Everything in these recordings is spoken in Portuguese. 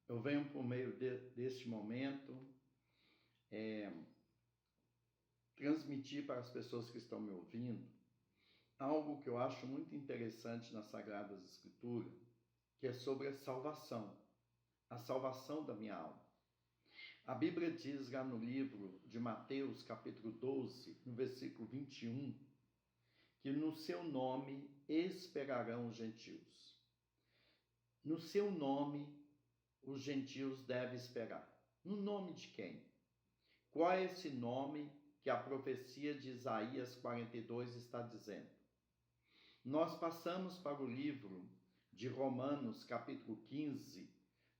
eu venho por meio deste momento transmitir para as pessoas que estão me ouvindo algo que eu acho muito interessante nas Sagradas Escrituras, que é sobre a salvação da minha alma. A Bíblia diz lá no livro de Mateus, capítulo 12, no versículo 21, que no seu nome esperarão os gentios. No seu nome, os gentios devem esperar. No nome de quem? Qual é esse nome que a profecia de Isaías 42 está dizendo? Nós passamos para o livro de Romanos, capítulo 15,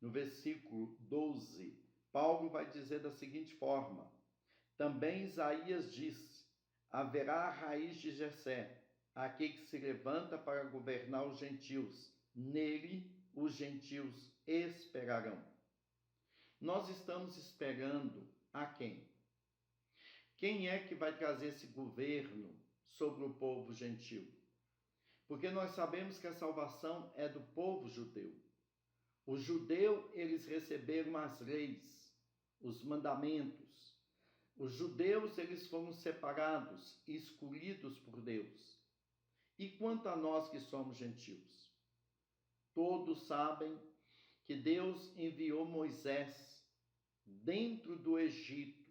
no versículo 12. Paulo vai dizer da seguinte forma: também Isaías disse: haverá a raiz de Jessé, aquele que se levanta para governar os gentios. Nele os gentios esperarão. Nós estamos esperando a quem? Quem é que vai trazer esse governo sobre o povo gentil? Porque nós sabemos que a salvação é do povo judeu. Os judeus, eles receberam as leis, os mandamentos. Os judeus, eles foram separados e escolhidos por Deus. E quanto a nós que somos gentios? Todos sabem que Deus enviou Moisés dentro do Egito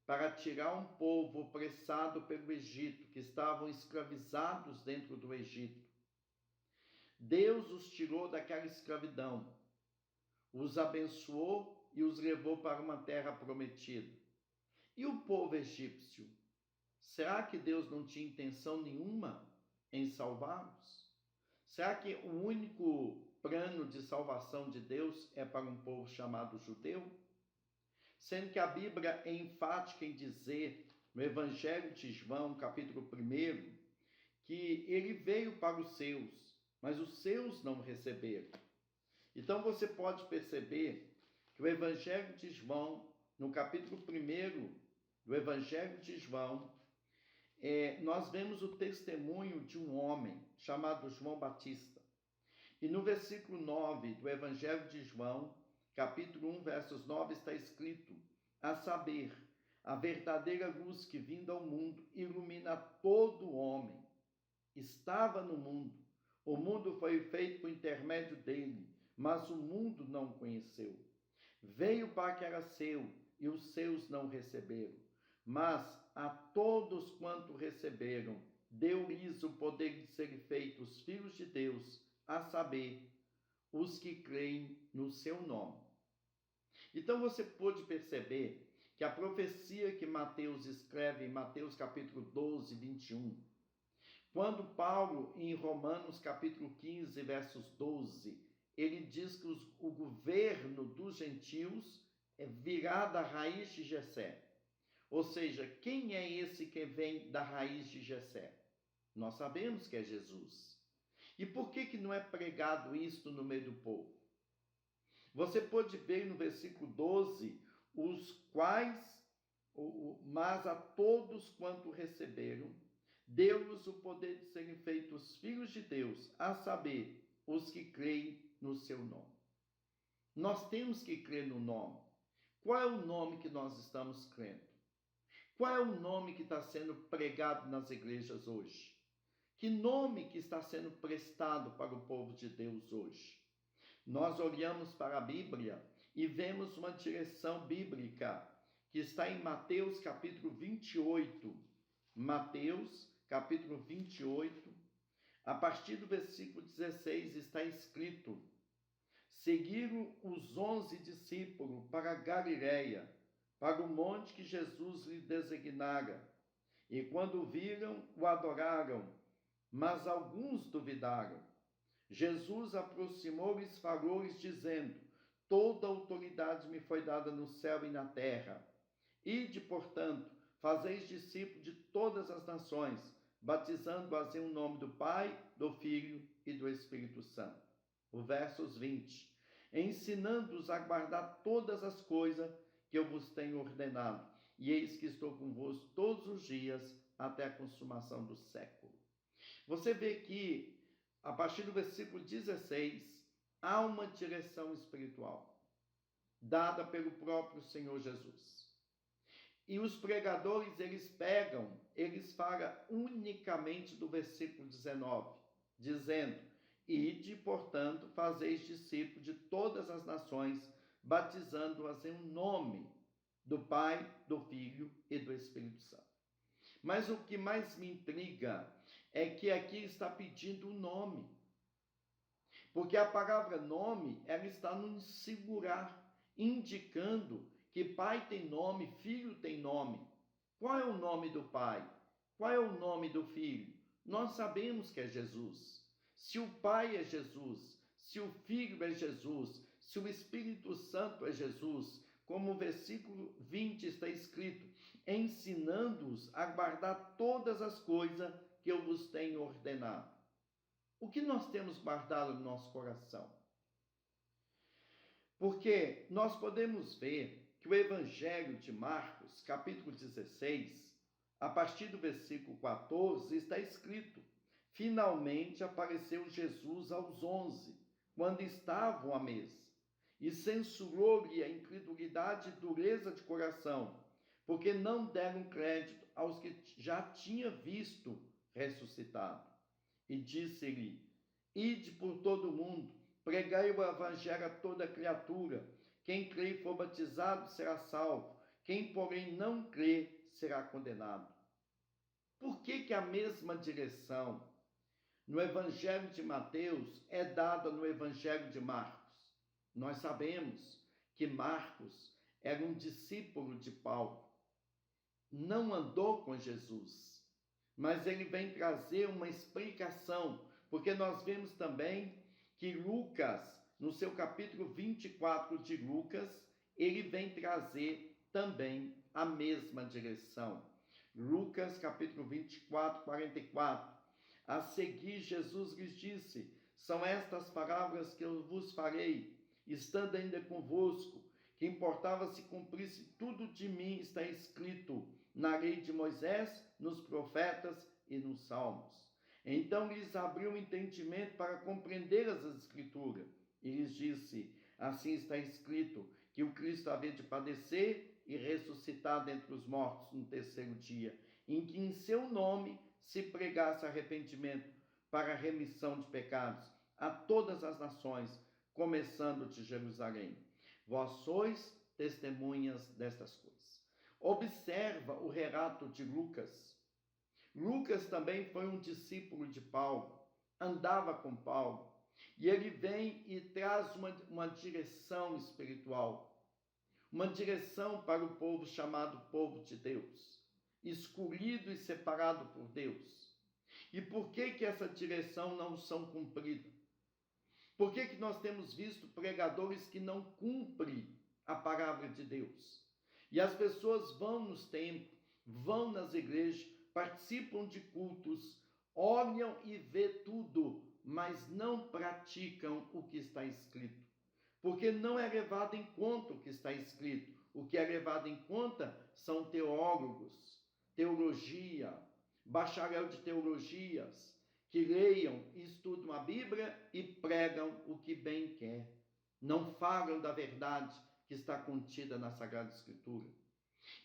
para tirar um povo opressado pelo Egito, que estavam escravizados dentro do Egito. Deus os tirou daquela escravidão, os abençoou e os levou para uma terra prometida. E o povo egípcio? Será que Deus não tinha intenção nenhuma em salvá-los? Será que o único plano de salvação de Deus é para um povo chamado judeu? Sendo que a Bíblia é enfática em dizer, no Evangelho de João, capítulo 1, que ele veio para os seus, mas os seus não receberam. Então você pode perceber que o Evangelho de João, no capítulo 1 do Evangelho de João, nós vemos o testemunho de um homem chamado João Batista. E no versículo 9 do Evangelho de João, capítulo 1, versos 9, está escrito: a saber, a verdadeira luz que vindo ao mundo ilumina todo homem. Estava no mundo, o mundo foi feito por intermédio dele, mas o mundo não o conheceu. Veio para que era seu, e os seus não receberam. Mas a todos quanto receberam, deu-lhes o poder de serem feitos filhos de Deus, a saber, os que creem no seu nome. Então você pode perceber que a profecia que Mateus escreve em Mateus capítulo 12, 21, quando Paulo, em Romanos capítulo 15, versos 12, ele diz que o governo dos gentios virá da raiz de Jessé. Ou seja, quem é esse que vem da raiz de Jessé? Nós sabemos que é Jesus. E por que não é pregado isto no meio do povo? Você pode ver no versículo 12, os quais, mas a todos quanto receberam, deu-lhes o poder de serem feitos filhos de Deus, a saber, os que creem no seu nome. Nós temos que crer no nome. Qual é o nome que nós estamos crendo? Qual é o nome que está sendo pregado nas igrejas hoje? Que nome que está sendo prestado para o povo de Deus hoje? Nós olhamos para a Bíblia e vemos uma direção bíblica que está em Mateus capítulo 28. Mateus capítulo 28, a partir do versículo 16 está escrito: seguiram os 11 discípulos para Galiléia, para o monte que Jesus lhe designara. E quando viram, o adoraram, mas alguns duvidaram. Jesus aproximou-lhes e falou-lhes, dizendo: toda autoridade me foi dada no céu e na terra. Ide, portanto, fazeis discípulos de todas as nações, batizando-as em nome do Pai, do Filho e do Espírito Santo. O versos 20. Ensinando-os a guardar todas as coisas que eu vos tenho ordenado, e eis que estou convosco todos os dias até a consumação do século. Você vê que, a partir do versículo 16, há uma direção espiritual. dada pelo próprio Senhor Jesus. E os pregadores, eles falam unicamente do versículo 19, dizendo: ide, portanto, fazeis discípulos de todas as nações, batizando-as em nome do Pai, do Filho e do Espírito Santo. Mas o que mais me intriga é que aqui está pedindo o nome. Porque a palavra nome, ela está no singular, indicando que Pai tem nome, Filho tem nome. Qual é o nome do Pai? Qual é o nome do Filho? Nós sabemos que é Jesus. Se o Pai é Jesus, se o Filho é Jesus, se o Espírito Santo é Jesus, como o versículo 20 está escrito, ensinando-os a guardar todas as coisas que eu vos tenho ordenado. O que nós temos guardado no nosso coração? Porque nós podemos ver que o Evangelho de Marcos, capítulo 16, a partir do versículo 14, está escrito: finalmente apareceu Jesus aos 11, quando estavam à mesa, e censurou-lhe a incredulidade e dureza de coração, porque não deram crédito aos que já tinha visto ressuscitado. E disse-lhe: ide por todo o mundo, pregai o evangelho a toda criatura. Quem crê e for batizado será salvo, quem porém não crê será condenado. Por que a mesma direção no evangelho de Mateus é dada no evangelho de Marcos? Nós sabemos que Marcos era um discípulo de Paulo, não andou com Jesus, mas ele vem trazer uma explicação, porque nós vemos também que Lucas, no seu capítulo 24 de Lucas, ele vem trazer também a mesma direção. Lucas, capítulo 24, 44. A seguir, Jesus lhes disse: são estas palavras que eu vos farei, estando ainda convosco, que importava se cumprisse tudo de mim está escrito na lei de Moisés, nos profetas e nos salmos. Então lhes abriu o entendimento para compreender as Escrituras. E lhes disse: assim está escrito, que o Cristo havia de padecer e ressuscitar dentre os mortos no terceiro dia, em que em seu nome se pregasse arrependimento para a remissão de pecados a todas as nações, começando de Jerusalém. Vós sois testemunhas destas coisas. Observa o relato de Lucas. Lucas também foi um discípulo de Paulo, andava com Paulo, e ele vem e traz uma direção espiritual, uma direção para o povo chamado povo de Deus, escolhido e separado por Deus. E por que essa direção não são cumpridas? Por que nós temos visto pregadores que não cumprem a palavra de Deus? E as pessoas vão nos templos, vão nas igrejas, participam de cultos, olham e vê tudo, mas não praticam o que está escrito. Porque não é levado em conta o que está escrito. O que é levado em conta são teólogos, teologia, bacharel de teologias, que leiam e estudam a Bíblia e pregam o que bem quer. Não falam da verdade que está contida na Sagrada Escritura.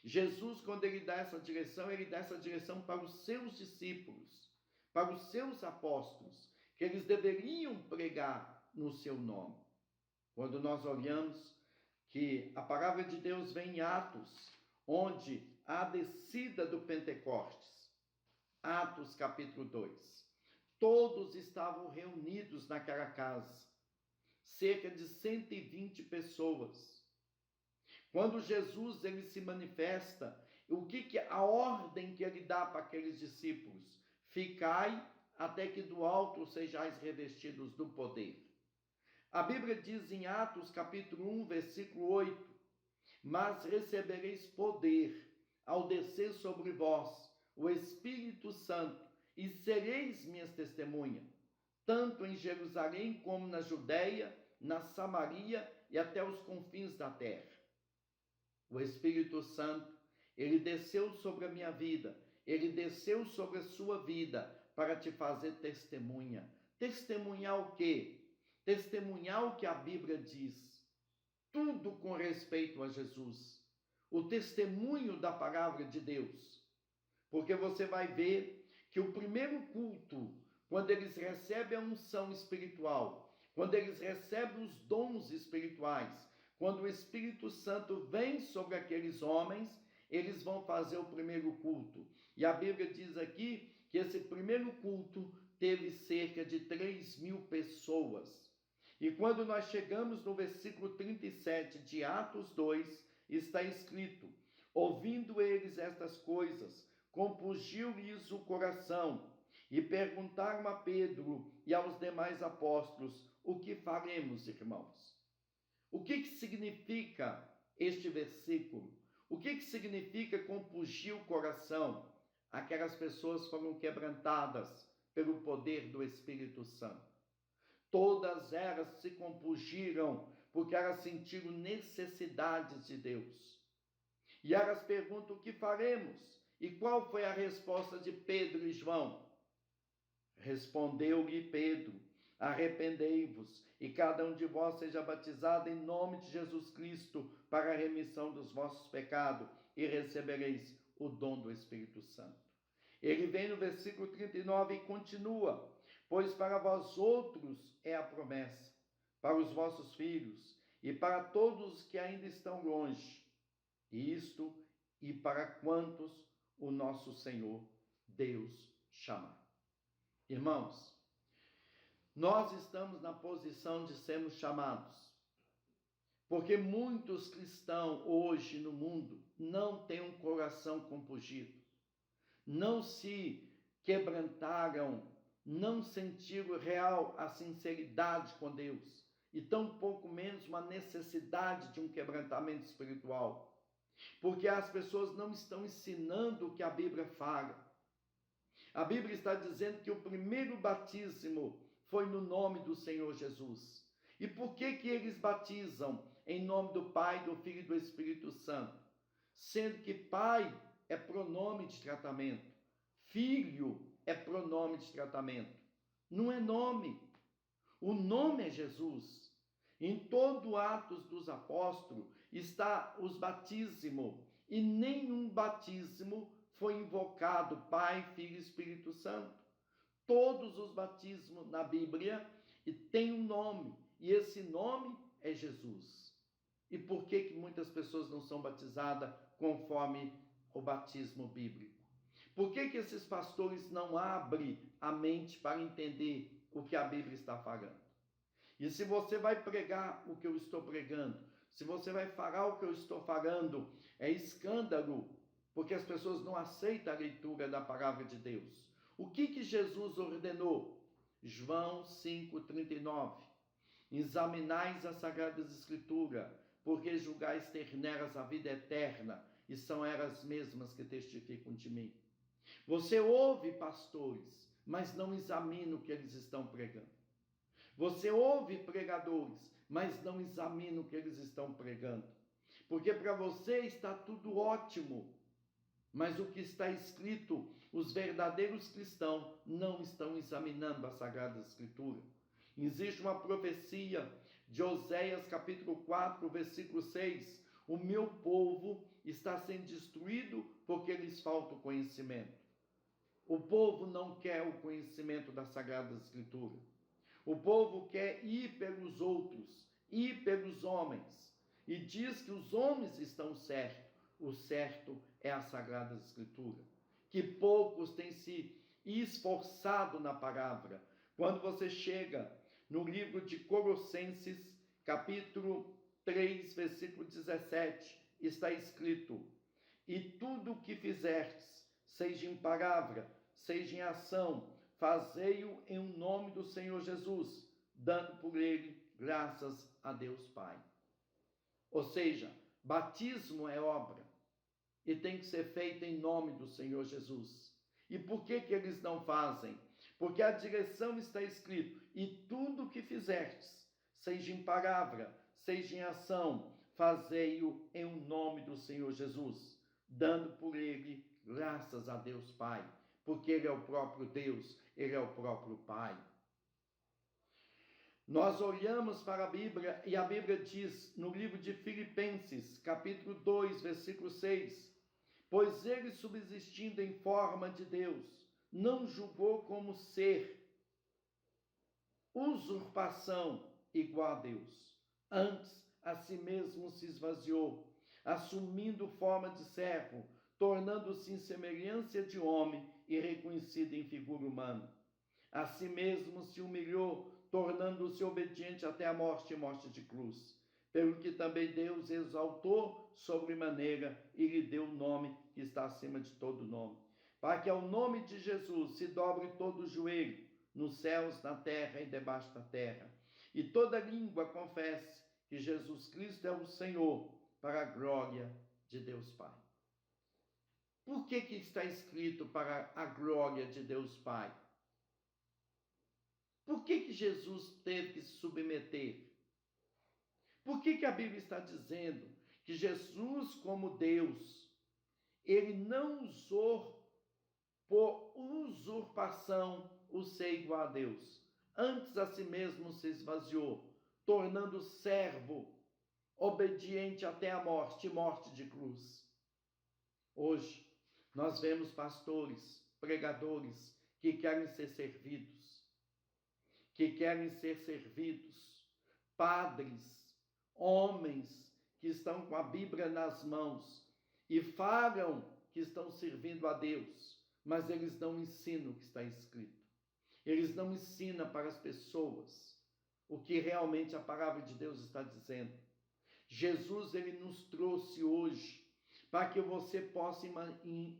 Jesus, quando ele dá essa direção, ele dá essa direção para os seus discípulos, para os seus apóstolos, que eles deveriam pregar no seu nome. Quando nós olhamos que a palavra de Deus vem em Atos, onde há a descida do Pentecostes, Atos capítulo 2, todos estavam reunidos naquela casa, cerca de 120 pessoas. Quando Jesus ele se manifesta, a ordem que ele dá para aqueles discípulos? Ficai até que do alto sejais revestidos do poder. A Bíblia diz em Atos capítulo 1, versículo 8, mas recebereis poder ao descer sobre vós o Espírito Santo, e sereis minhas testemunhas, tanto em Jerusalém como na Judeia, na Samaria e até os confins da terra. O Espírito Santo, ele desceu sobre a minha vida, ele desceu sobre a sua vida para te fazer testemunha. Testemunhar o quê? Testemunhar o que a Bíblia diz. tudo com respeito a Jesus. O testemunho da palavra de Deus. Porque você vai ver que o primeiro culto, quando eles recebem a unção espiritual, quando eles recebem os dons espirituais, quando o Espírito Santo vem sobre aqueles homens, eles vão fazer o primeiro culto. E a Bíblia diz aqui que esse primeiro culto teve cerca de 3.000 pessoas. E quando nós chegamos no versículo 37 de Atos 2, está escrito: ouvindo eles estas coisas, compungiu-lhes o coração, e perguntaram a Pedro e aos demais apóstolos: o que faremos, irmãos? O que significa este versículo? O que significa compungir o coração? Aquelas pessoas foram quebrantadas pelo poder do Espírito Santo. Todas elas se compungiram porque elas sentiram necessidades de Deus. E elas perguntam: o que faremos? E qual foi a resposta de Pedro e João? Respondeu-lhe Pedro: arrependei-vos, e cada um de vós seja batizado em nome de Jesus Cristo para a remissão dos vossos pecados, e recebereis o dom do Espírito Santo. Ele vem no versículo 39 e continua: pois para vós outros é a promessa, para os vossos filhos, e para todos os que ainda estão longe, e para quantos o nosso Senhor Deus chamar. Irmãos, nós estamos na posição de sermos chamados, porque muitos cristãos hoje no mundo não têm um coração compungido, não se quebrantaram, não sentiram real a sinceridade com Deus, e tão pouco menos uma necessidade de um quebrantamento espiritual, porque as pessoas não estão ensinando o que a Bíblia fala. A Bíblia está dizendo que o primeiro batismo foi no nome do Senhor Jesus. E por que eles batizam em nome do Pai, do Filho e do Espírito Santo? Sendo que Pai é pronome de tratamento, Filho é pronome de tratamento. Não é nome. O nome é Jesus. Em todo Atos dos Apóstolos está os batismos, e nenhum batismo foi invocado Pai, Filho e Espírito Santo. Todos os batismos na Bíblia têm um nome, e esse nome é Jesus. E por que muitas pessoas não são batizadas conforme o batismo bíblico? Por que esses pastores não abrem a mente para entender o que a Bíblia está falando? E se você vai pregar o que eu estou pregando, se você vai falar o que eu estou falando, é escândalo, porque as pessoas não aceitam a leitura da palavra de Deus. O que Jesus ordenou? João 5,39. Examinais as Sagradas Escrituras, porque julgais ter nelas a vida eterna, e são elas mesmas que testificam de mim. Você ouve pastores, mas não examina o que eles estão pregando. Você ouve pregadores, mas não examina o que eles estão pregando. Porque para você está tudo ótimo, mas o que está escrito, os verdadeiros cristãos não estão examinando a Sagrada Escritura. Existe uma profecia de Oséias capítulo 4, versículo 6. O meu povo está sendo destruído porque lhes falta o conhecimento. O povo não quer o conhecimento da Sagrada Escritura. O povo quer ir pelos outros, ir pelos homens. E diz que os homens estão certos. O certo é a Sagrada Escritura. Que poucos têm se esforçado na palavra. Quando você chega no livro de Colossenses, capítulo 3, versículo 17, está escrito: e tudo o que fizerdes, seja em palavra, seja em ação, fazei-o em nome do Senhor Jesus, dando por ele graças a Deus Pai. Ou seja, batismo é obra e tem que ser feito em nome do Senhor Jesus. E por que eles não fazem? Porque a direção está escrito: e tudo o que fizerdes, seja em palavra, seja em ação, fazei-o em nome do Senhor Jesus, dando por ele graças a Deus Pai, porque ele é o próprio Deus, ele é o próprio Pai. Nós olhamos para a Bíblia e a Bíblia diz no livro de Filipenses, capítulo 2, versículo 6, pois ele, subsistindo em forma de Deus, não julgou como ser usurpação igual a Deus. Antes, a si mesmo se esvaziou, assumindo forma de servo, tornando-se em semelhança de homem e reconhecido em figura humana. A si mesmo se humilhou, tornando-se obediente até a morte e morte de cruz. Pelo que também Deus exaltou sobremaneira e lhe deu o nome que está acima de todo nome, para que ao nome de Jesus se dobre todo o joelho, nos céus, na terra e debaixo da terra, e toda língua confesse que Jesus Cristo é o Senhor, para a glória de Deus Pai. Por que está escrito para a glória de Deus Pai? Por que Jesus teve que se submeter? Por que a Bíblia está dizendo que Jesus, como Deus, ele não usou por usurpação o ser igual a Deus. Antes a si mesmo se esvaziou, tornando servo, obediente até a morte, morte de cruz. Hoje, nós vemos pastores, pregadores, que querem ser servidos, padres, homens que estão com a Bíblia nas mãos e falam que estão servindo a Deus, mas eles não ensinam o que está escrito. Eles não ensinam para as pessoas o que realmente a palavra de Deus está dizendo. Jesus, ele nos trouxe hoje para que você possa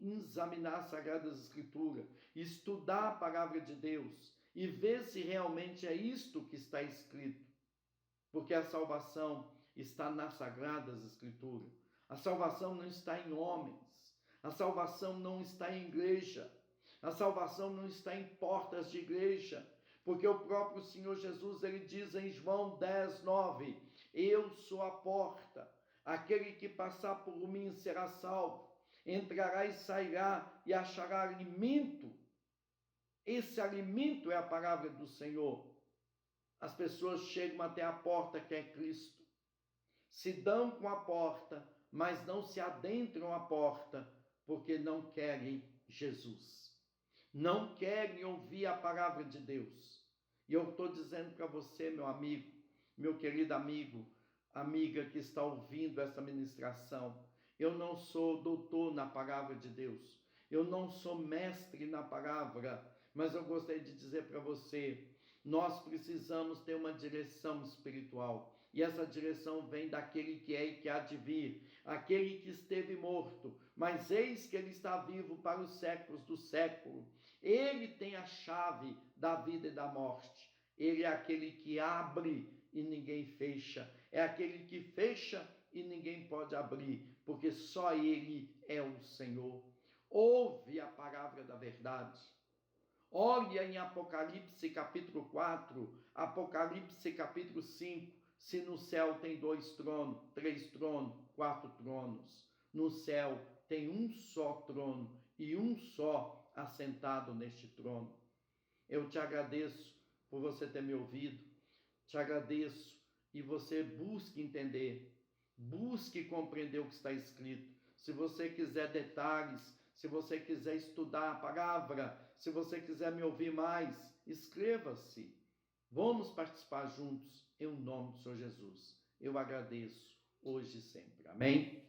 examinar as Sagradas Escrituras, estudar a palavra de Deus e ver se realmente é isto que está escrito. Porque a salvação está nas Sagradas Escrituras. A salvação não está em homens. A salvação não está em igreja. A salvação não está em portas de igreja. Porque o próprio Senhor Jesus, ele diz em João 10, 9, eu sou a porta. Aquele que passar por mim será salvo. Entrará e sairá e achará alimento. Esse alimento é a palavra do Senhor. As pessoas chegam até a porta que é Cristo. Se dão com a porta, mas não se adentram a porta, porque não querem Jesus. Não querem ouvir a palavra de Deus. E eu estou dizendo para você, meu amigo, meu querido amigo, amiga que está ouvindo essa ministração, eu não sou doutor na palavra de Deus. Eu não sou mestre na palavra, mas eu gostaria de dizer para você, nós precisamos ter uma direção espiritual. E essa direção vem daquele que é e que há de vir, aquele que esteve morto, mas eis que ele está vivo para os séculos do século. Ele tem a chave da vida e da morte. Ele é aquele que abre e ninguém fecha. É aquele que fecha e ninguém pode abrir, porque só ele é o Senhor. Ouve a palavra da verdade. Olha em Apocalipse capítulo 4, Apocalipse capítulo 5, se no céu tem 2 tronos, 3 tronos, 4 tronos. No céu tem um só trono e um só assentado neste trono. Eu te agradeço por você ter me ouvido, te agradeço e você busque entender, busque compreender o que está escrito. Se você quiser detalhes, se você quiser estudar a palavra, se você quiser me ouvir mais, inscreva-se. Vamos participar juntos, em nome do Senhor Jesus. Eu agradeço hoje e sempre. Amém?